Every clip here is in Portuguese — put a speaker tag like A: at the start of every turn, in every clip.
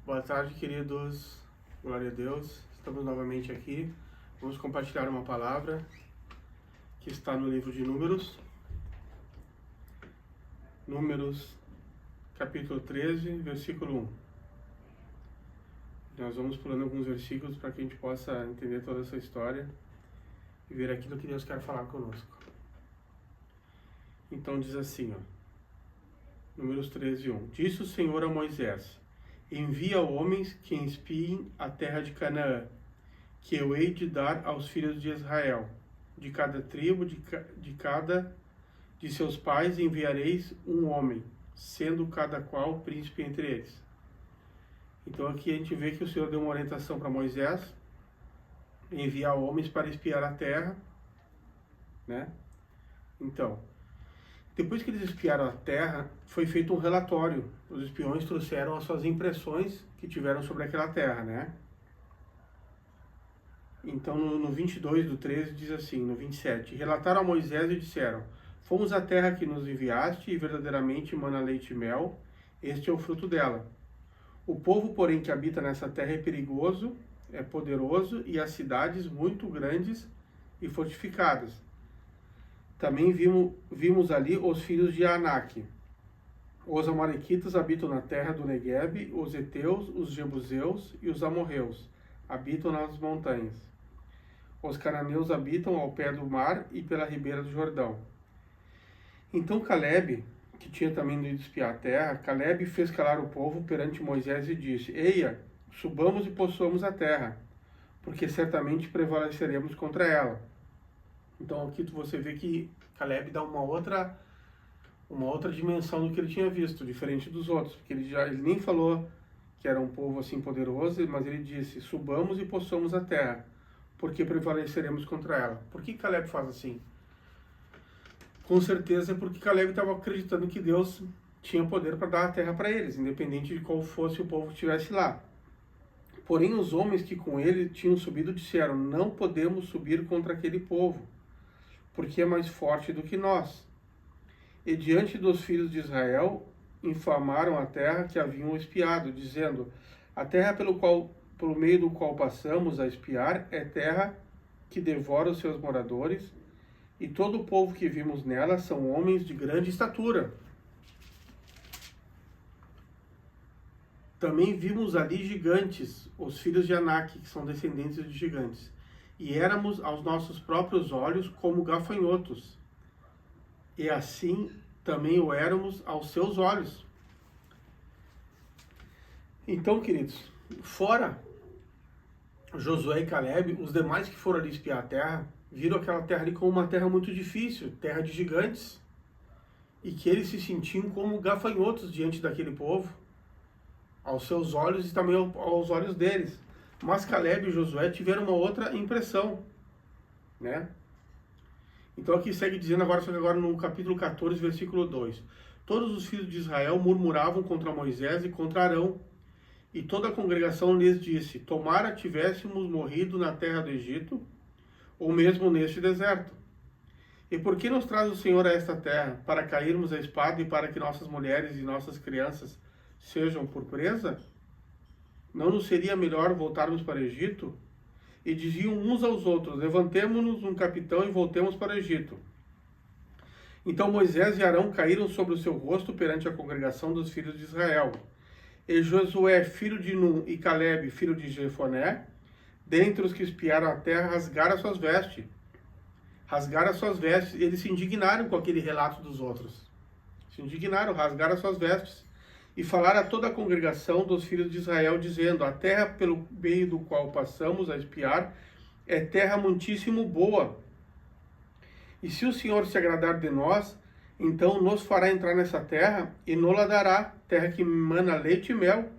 A: Boa tarde, queridos. Glória a Deus. Estamos novamente aqui. Vamos compartilhar uma palavra que está no livro de Números. Números, capítulo 13, versículo 1. Nós vamos pulando alguns versículos para que a gente possa entender toda essa história e ver aquilo que Deus quer falar conosco. Então diz assim, Números 13, 1. Disse o Senhor a Moisés: envia homens que espiem a terra de Canaã, que eu hei de dar aos filhos de Israel. De cada tribo, de cada de seus pais enviareis um homem, sendo cada qual príncipe entre eles. Então aqui a gente vê que o Senhor deu uma orientação para Moisés, enviar homens para espiar a terra, né? Então, depois que eles espiaram a terra, foi feito um relatório. Os espiões trouxeram as suas impressões que tiveram sobre aquela terra, né? Então, no 22 do 13, diz assim, no 27, relataram a Moisés e disseram: fomos à terra que nos enviaste, e verdadeiramente mana leite e mel, este é o fruto dela. O povo, porém, que habita nessa terra é perigoso, é poderoso, e as cidades muito grandes e fortificadas. Também vimos ali os filhos de Anak. Os amalequitas habitam na terra do Neguebe, os heteus, os jebuseus e os amorreus habitam nas montanhas. Os cananeus habitam ao pé do mar e pela ribeira do Jordão. Então Calebe, que tinha também ido espiar a terra, Calebe fez calar o povo perante Moisés e disse: eia, subamos e possuamos a terra, porque certamente prevaleceremos contra ela. Então aqui você vê que Calebe dá uma outra dimensão do que ele tinha visto, diferente dos outros, porque ele nem falou que era um povo assim poderoso, mas ele disse: subamos e possuamos a terra, porque prevaleceremos contra ela. Por que Calebe faz assim? Com certeza é porque Calebe estava acreditando que Deus tinha poder para dar a terra para eles, independente de qual fosse o povo que estivesse lá. Porém, os homens que com ele tinham subido disseram: não podemos subir contra aquele povo, porque é mais forte do que nós. E diante dos filhos de Israel, infamaram a terra que haviam espiado, dizendo: a terra pelo meio do qual passamos a espiar é terra que devora os seus moradores, e todo o povo que vimos nela são homens de grande estatura. Também vimos ali gigantes, os filhos de Anak, que são descendentes de gigantes, e éramos aos nossos próprios olhos como gafanhotos, e assim também o éramos aos seus olhos. Então, queridos, fora Josué e Calebe, os demais que foram ali espiar a terra, viram aquela terra ali como uma terra muito difícil, terra de gigantes, e que eles se sentiam como gafanhotos diante daquele povo, aos seus olhos e também aos olhos deles. Mas Calebe e Josué tiveram uma outra impressão, né? Então aqui segue dizendo agora, só que agora no capítulo 14, versículo 2. Todos os filhos de Israel murmuravam contra Moisés e contra Arão, e toda a congregação lhes disse: tomara tivéssemos morrido na terra do Egito, ou mesmo neste deserto. E por que nos traz o Senhor a esta terra? Para cairmos a espada e para que nossas mulheres e nossas crianças sejam por presa? Não nos seria melhor voltarmos para o Egito? E diziam uns aos outros: levantemo-nos um capitão e voltemos para o Egito. Então Moisés e Arão caíram sobre o seu rosto perante a congregação dos filhos de Israel. E Josué, filho de Num, e Calebe, filho de Jefoné, dentre os que espiaram a terra, rasgaram as suas vestes. Eles se indignaram com aquele relato dos outros. Se indignaram, rasgaram as suas vestes. E falaram a toda a congregação dos filhos de Israel, dizendo: a terra pelo meio do qual passamos a espiar é terra muitíssimo boa. E se o Senhor se agradar de nós, então nos fará entrar nessa terra e nos-la dará, terra que mana leite e mel.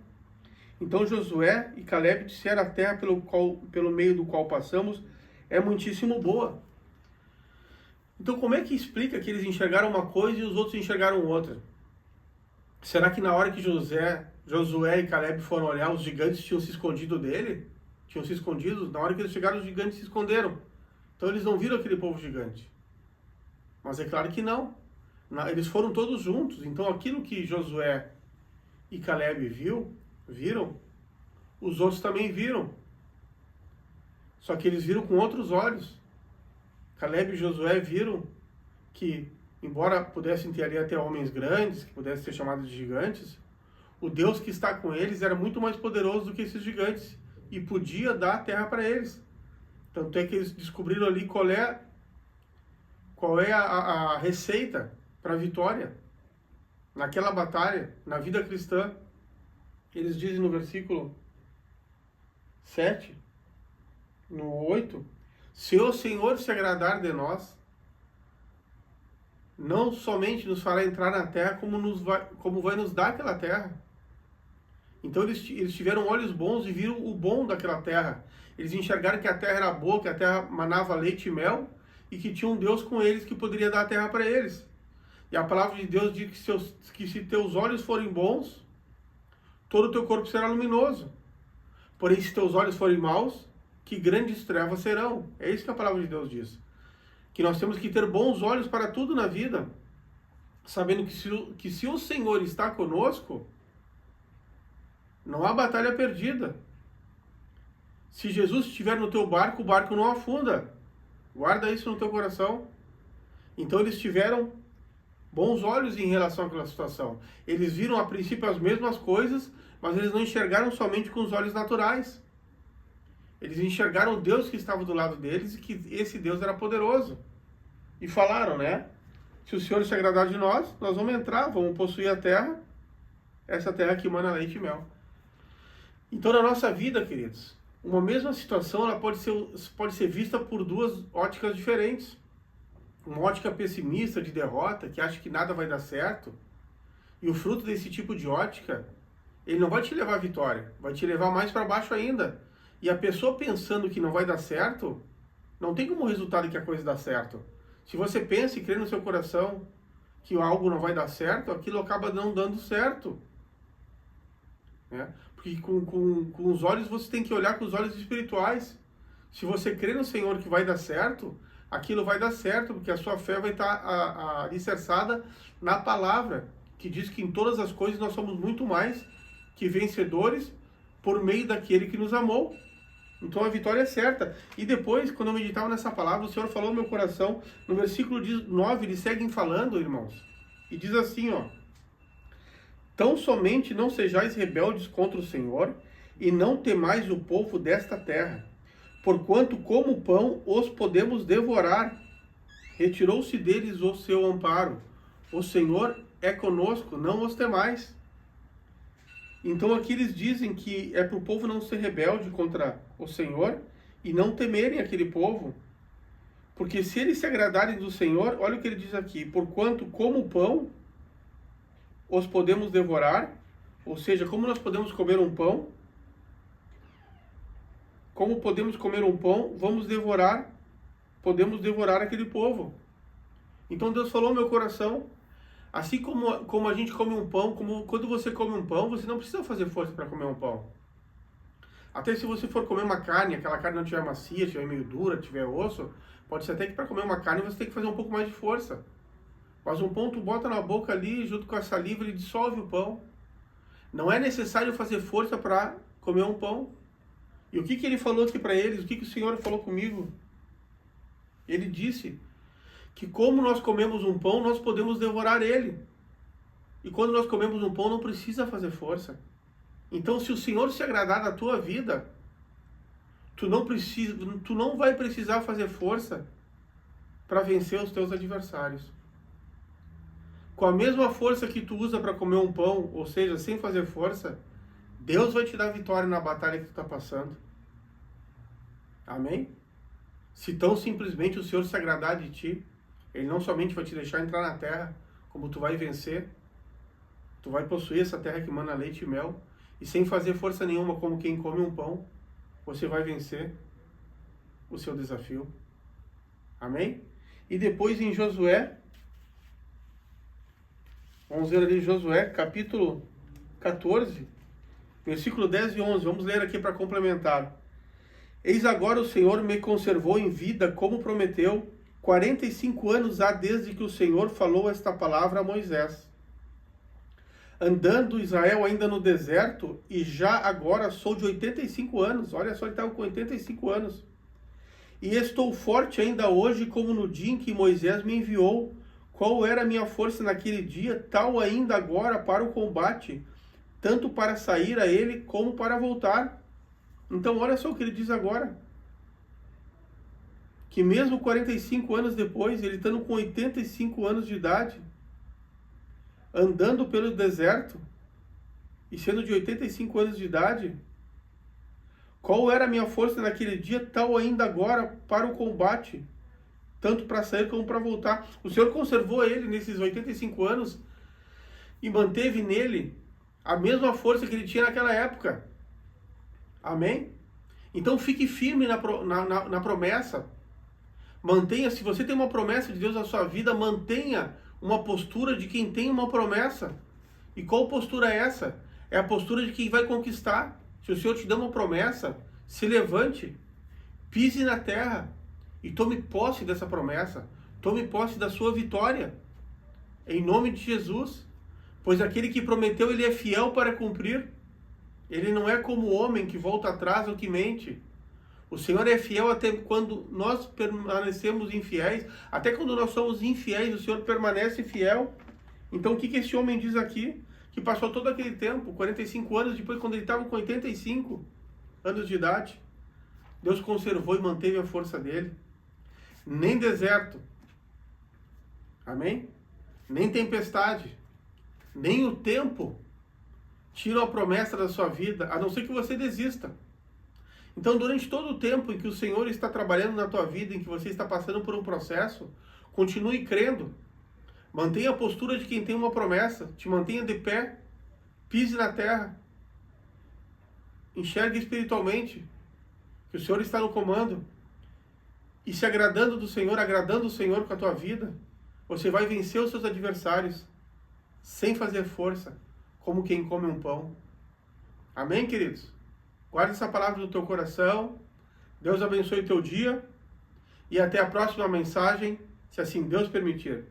A: Então Josué e Calebe disseram: a terra pelo meio do qual passamos é muitíssimo boa. Então como é que explica que eles enxergaram uma coisa e os outros enxergaram outra? Será que na hora que Josué e Calebe foram olhar, os gigantes tinham se escondido dele? Tinham se escondido? Na hora que eles chegaram, os gigantes se esconderam. Então eles não viram aquele povo gigante. Mas é claro que não. Eles foram todos juntos. Então aquilo que Josué e Calebe viram, Os outros também viram. Só que eles viram com outros olhos. Caleb e Josué viram que, embora pudessem ter ali até homens grandes, que pudessem ser chamados de gigantes, o Deus que está com eles era muito mais poderoso do que esses gigantes e podia dar a terra para eles. Tanto é que eles descobriram ali qual é a receita para a vitória naquela batalha, na vida cristã. Eles dizem no versículo 7, no 8, se o Senhor se agradar de nós, não somente nos fará entrar na terra, como vai nos dar aquela terra. Então eles tiveram olhos bons e viram o bom daquela terra. Eles enxergaram que a terra era boa, que a terra manava leite e mel, e que tinha um Deus com eles que poderia dar a terra para eles. E a palavra de Deus diz que se teus olhos forem bons, todo o teu corpo será luminoso. Porém, se teus olhos forem maus, que grandes trevas serão. É isso que a palavra de Deus diz. Que nós temos que ter bons olhos para tudo na vida, sabendo que se o Senhor está conosco, não há batalha perdida. Se Jesus estiver no teu barco, o barco não afunda. Guarda isso no teu coração. Então eles tiveram bons olhos em relação àquela situação. Eles viram a princípio as mesmas coisas, mas eles não enxergaram somente com os olhos naturais. Eles enxergaram o Deus que estava do lado deles e que esse Deus era poderoso. E falaram, né? Se o Senhor se agradar de nós, nós vamos entrar, vamos possuir a terra, essa terra que emana leite e mel. Então, na nossa vida, queridos, uma mesma situação ela pode ser vista por duas óticas diferentes. Uma ótica pessimista, de derrota, que acha que nada vai dar certo. E o fruto desse tipo de ótica, ele não vai te levar à vitória, vai te levar mais para baixo ainda. E a pessoa pensando que não vai dar certo, não tem como resultado que a coisa dá certo. Se você pensa e crê no seu coração que algo não vai dar certo, aquilo acaba não dando certo. Né? Porque com os olhos você tem que olhar com os olhos espirituais. Se você crê no Senhor que vai dar certo, aquilo vai dar certo, porque a sua fé vai estar alicerçada na palavra, que diz que em todas as coisas nós somos muito mais que vencedores por meio daquele que nos amou. Então a vitória é certa. E depois, quando eu meditava nessa palavra, o Senhor falou no meu coração, no versículo 9, eles seguem falando, irmãos, e diz assim, ó: tão somente não sejais rebeldes contra o Senhor, e não temais o povo desta terra, porquanto como pão os podemos devorar. Retirou-se deles o seu amparo. O Senhor é conosco, não os temais. Então aqui eles dizem que é para o povo não ser rebelde contra o Senhor e não temerem aquele povo. Porque se eles se agradarem do Senhor, olha o que ele diz aqui: porquanto como pão os podemos devorar, ou seja, como nós podemos comer um pão, como podemos comer um pão, podemos devorar aquele povo. Então Deus falou no meu coração, assim como a gente come um pão, como quando você come um pão, você não precisa fazer força para comer um pão. Até se você for comer uma carne, aquela carne não estiver macia, estiver meio dura, tiver osso, pode ser até que para comer uma carne você tem que fazer um pouco mais de força. Mas um pão tu bota na boca ali, junto com a saliva, ele dissolve o pão. Não é necessário fazer força para comer um pão. E o que ele falou aqui para eles? O que o Senhor falou comigo? Ele disse que como nós comemos um pão, nós podemos devorar ele. E quando nós comemos um pão, não precisa fazer força. Então, se o Senhor se agradar da tua vida, tu não vai precisar fazer força para vencer os teus adversários. Com a mesma força que tu usa para comer um pão, ou seja, sem fazer força, Deus vai te dar vitória na batalha que tu está passando. Amém? Se tão simplesmente o Senhor se agradar de ti, Ele não somente vai te deixar entrar na terra, como tu vai vencer, tu vai possuir essa terra que emana leite e mel, e sem fazer força nenhuma, como quem come um pão, você vai vencer o seu desafio. Amém? E depois em Josué, vamos ler ali Josué, capítulo 14, versículo 10 e 11. Vamos ler aqui para complementar. Eis agora o Senhor me conservou em vida, como prometeu. 45 anos há desde que o Senhor falou esta palavra a Moisés. andando Israel ainda no deserto, e já agora sou de 85 anos. Olha só, ele estava com 85 anos. E estou forte ainda hoje, como no dia em que Moisés me enviou. Qual era a minha força naquele dia, tal ainda agora para o combate, tanto para sair a ele como para voltar. Então olha só o que ele diz agora. Que mesmo 45 anos depois, ele estando com 85 anos de idade, andando pelo deserto, e sendo de 85 anos de idade, qual era a minha força naquele dia, tal ainda agora para o combate, tanto para sair como para voltar. O Senhor conservou ele nesses 85 anos e manteve nele a mesma força que ele tinha naquela época. Amém? Então fique firme na promessa. Mantenha, se você tem uma promessa de Deus na sua vida, mantenha uma postura de quem tem uma promessa. E qual postura é essa? É a postura de quem vai conquistar. Se o Senhor te dá uma promessa, se levante, pise na terra e tome posse dessa promessa. Tome posse da sua vitória. Em nome de Jesus. Pois aquele que prometeu, ele é fiel para cumprir. Ele não é como o homem que volta atrás ou que mente. O Senhor é fiel até quando nós permanecemos infiéis. Até quando nós somos infiéis, o Senhor permanece fiel. Então o que esse homem diz aqui? Que passou todo aquele tempo, 45 anos depois, quando ele estava com 85 anos de idade, Deus conservou e manteve a força dele. Nem deserto, amém? Nem tempestade, nem o tempo tiram a promessa da sua vida, a não ser que você desista. Então, durante todo o tempo em que o Senhor está trabalhando na tua vida, em que você está passando por um processo, continue crendo. Mantenha a postura de quem tem uma promessa, te mantenha de pé, pise na terra, enxergue espiritualmente que o Senhor está no comando, e se agradando do Senhor, agradando o Senhor com a tua vida, você vai vencer os seus adversários, sem fazer força, como quem come um pão. Amém, queridos? Guarde essa palavra no teu coração, Deus abençoe o teu dia, e até a próxima mensagem, se assim Deus permitir.